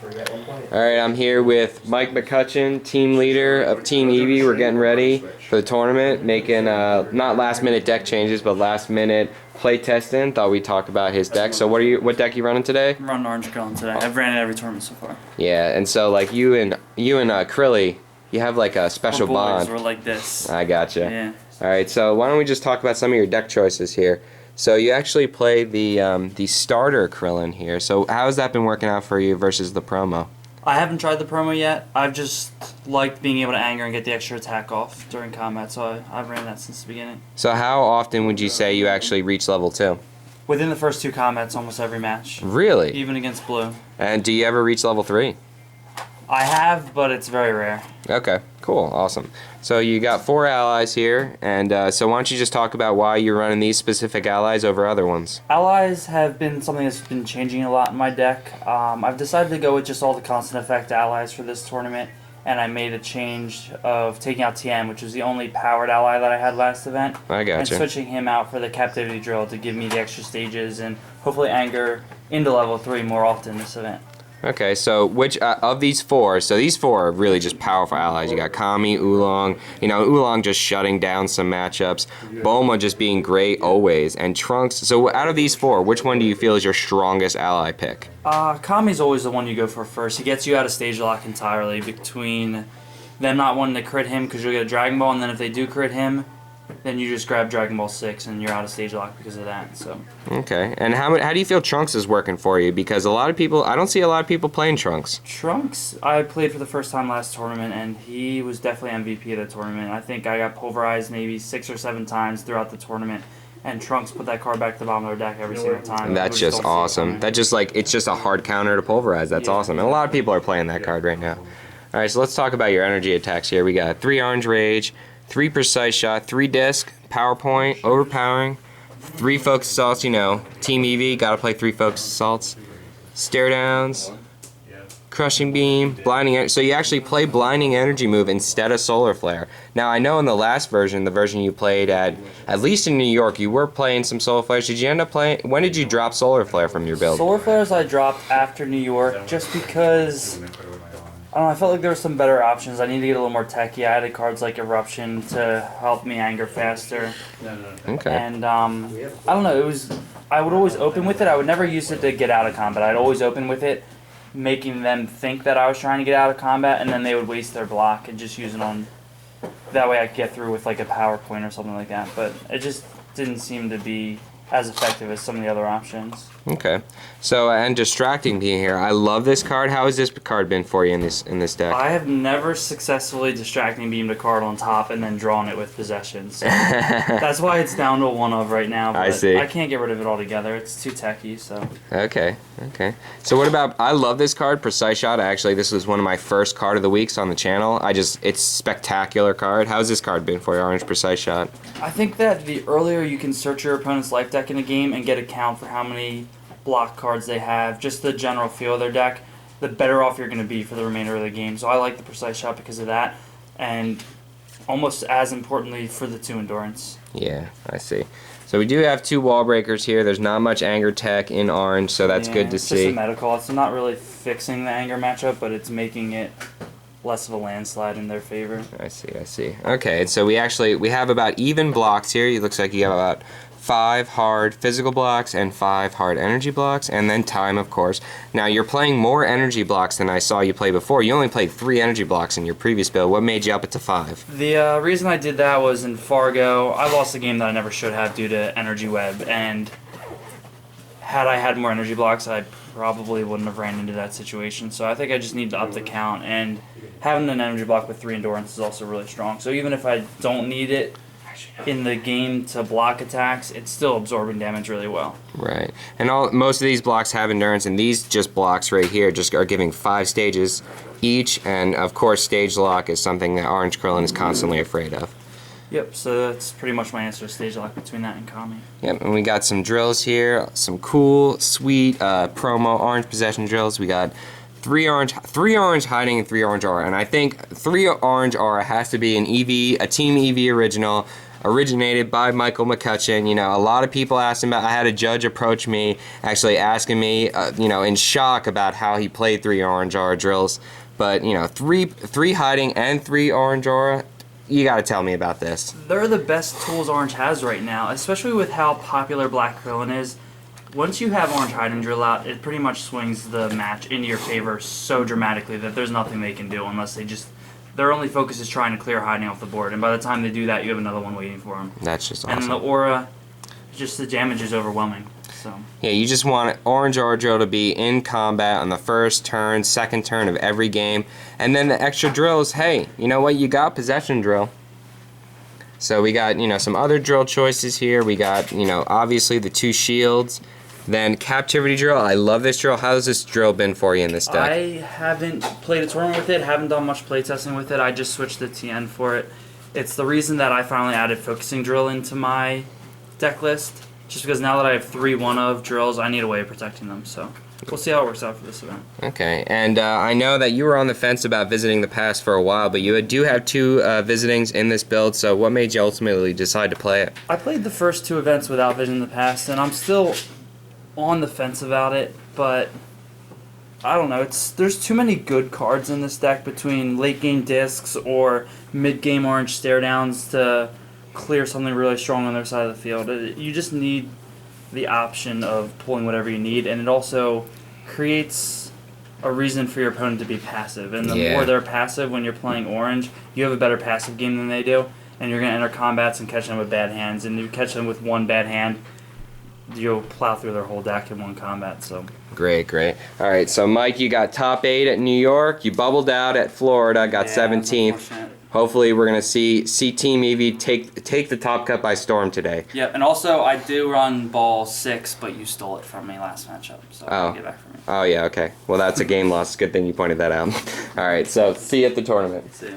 Alright, I'm here with Mike McCutcheon, team leader of Team Eevee. We're getting ready for the tournament, making not last minute deck changes, but last minute play testing. Thought we'd talk about his deck. So what deck you running today? I'm running Orange Krillin today. I've ran it every tournament so far. Yeah, and so like you and Krilly, you have like a special bond. We're like this. I gotcha. Yeah. Alright, so why don't we just talk about some of your deck choices here. So you actually played the starter Krillin here. So how has that been working out for you versus the promo? I haven't tried the promo yet. I've just liked being able to anger and get the extra attack off during combat, so I've ran that since the beginning. So how often would you say you actually reach level 2? Within the first 2 combats, almost every match. Really? Even against blue. And do you ever reach level 3? I have, but it's very rare. Okay, cool, awesome. So you got 4 allies here, and so why don't you just talk about why you're running these specific allies over other ones? Allies have been something that's been changing a lot in my deck. I've decided to go with just all the constant effect allies for this tournament, and I made a change of taking out TM, which was the only powered ally that I had last event. I gotcha. And switching him out for the captivity drill to give me the extra stages and hopefully anger into level 3 more often this event. Okay, so which of these 4, so these 4 are really just powerful allies. You got Kami, Oolong, Oolong just shutting down some matchups, Bulma just being great always, and Trunks. So out of these 4, which one do you feel is your strongest ally pick? Kami's always the one you go for first. He gets you out of stage lock entirely between them not wanting to crit him because you'll get a Dragon Ball, and then if they do crit him, then you just grab Dragon Ball 6 and you're out of stage lock because of that. So. Okay, and how do you feel Trunks is working for you? Because a lot of people, I don't see a lot of people playing Trunks. Trunks, I played for the first time last tournament, and he was definitely MVP of the tournament. I think I got pulverized maybe 6 or 7 times throughout the tournament, and Trunks put that card back to the bottom of their deck every single time. And that's just awesome. That just it's just a hard counter to pulverize. That's awesome. And a lot of people are playing that card right now. All right, so let's talk about your energy attacks here. We got 3 Orange Rage, 3 Precise Shot, 3 Disc, PowerPoint, Overpowering, 3 Focus Assaults, Team Eevee, gotta play 3 Focus Assaults, Stare Downs, Crushing Beam, Blinding Energy. So you actually play Blinding Energy move instead of Solar Flare. Now I know in the last version, the version you played at least in New York, you were playing some Solar Flares. Did you end up playing, when did you drop Solar Flare from your build? Solar Flares I dropped after New York just because I don't know, I felt like there were some better options. I need to get a little more techy. I added cards like Eruption to help me anger faster. Okay. And I don't know, I would always open with it. I would never use it to get out of combat. I'd always open with it, making them think that I was trying to get out of combat, and then they would waste their block and just use it on, that way I could get through with like a PowerPoint or something like that. But it just didn't seem to be as effective as some of the other options. Okay. So, and Distracting Beam here. I love this card. How has this card been for you in this deck? I have never successfully Distracting Beamed a card on top and then drawn it with possession. So that's why it's down to a 1 of right now. But I see. I can't get rid of it altogether. It's too techy, so. Okay. So what about, I love this card, Precise Shot. Actually, this was one of my first card of the weeks on the channel. It's spectacular card. How's this card been for you, Orange Precise Shot? I think that the earlier you can search your opponent's life deck in a game and get a count for how many block cards they have, just the general feel of their deck, the better off you're going to be for the remainder of the game. So I like the Precise Shot because of that, and almost as importantly for the 2 Endurance. Yeah, I see. So we do have 2 wall breakers here. There's not much anger tech in orange, so that's good to see. It's just a medical. It's not really fixing the anger matchup, but it's making it less of a landslide in their favor. I see. Okay, so we have about even blocks here. It looks like you have about 5 hard physical blocks and 5 hard energy blocks, and then time, of course. Now, you're playing more energy blocks than I saw you play before. You only played 3 energy blocks in your previous build. What made you up it to 5? The reason I did that was in Fargo, I lost a game that I never should have due to energy web, and had I had more energy blocks, I probably wouldn't have ran into that situation. So I think I just need to up the count, and having an energy block with 3 endurance is also really strong. So even if I don't need it in the game to block attacks, it's still absorbing damage really well. Right. And most of these blocks have endurance, and these just blocks right here just are giving 5 stages each, and of course stage lock is something that Orange Krillin is constantly afraid of. Yep, so that's pretty much my answer to stage lock between that and Kami. Yep, and we got some drills here, some cool, sweet promo orange possession drills. We got 3 orange hiding and 3 orange aura, and I think 3 orange aura has to be an Eevee, a Team Eevee original. originated by Michael McCutcheon. You know, a lot of people asked him about. I had a judge approach me, actually asking me, you know, in shock about how he played 3 orange aura drills. But you know, three hiding and 3 orange aura. You got to tell me about this. They're the best tools Orange has right now, especially with how popular Black Krillin is. Once you have Orange Hide and Drill out, it pretty much swings the match into your favor so dramatically that there's nothing they can do unless their only focus is trying to clear hiding off the board. And by the time they do that, you have another one waiting for them. That's just awesome. And then the aura, just the damage is overwhelming. So yeah, you just want Orange Aura Drill to be in combat on the first turn, second turn of every game. And then the extra drills, hey, you know what? You got Possession Drill. So we got, you know, some other drill choices here. We got, you know, obviously the 2 shields. Then Captivity Drill. I love this drill. How has this drill been for you in this deck? I haven't played a tournament with it, haven't done much playtesting with it. I just switched the TN for it. It's the reason that I finally added Focusing Drill into my deck list. Just because now that I have 3 1-of drills, I need a way of protecting them. So we'll see how it works out for this event. Okay, and I know that you were on the fence about visiting the pass for a while, but you do have 2 visitings in this build, so what made you ultimately decide to play it? I played the first 2 events without Visiting the Past, and I'm still on the fence about it, but I don't know. There's too many good cards in this deck between late game discs or mid game orange stare downs to clear something really strong on their side of the field. You just need the option of pulling whatever you need, and it also creates a reason for your opponent to be passive. And the more they're passive when you're playing orange, you have a better passive game than they do, and you're going to enter combats and catch them with bad hands. And if you catch them with one bad hand, you'll plow through their whole deck in one combat. So great. All right, so Mike, you got top 8 at New York. You bubbled out at Florida, got 17th. Hopefully, we're gonna see Team Eevee take the top cut by storm today. Yep, and also I do run ball 6, but you stole it from me last matchup, so get back from me. Oh yeah, okay. Well, that's a game loss. Good thing you pointed that out. All right, so see you at the tournament. See you.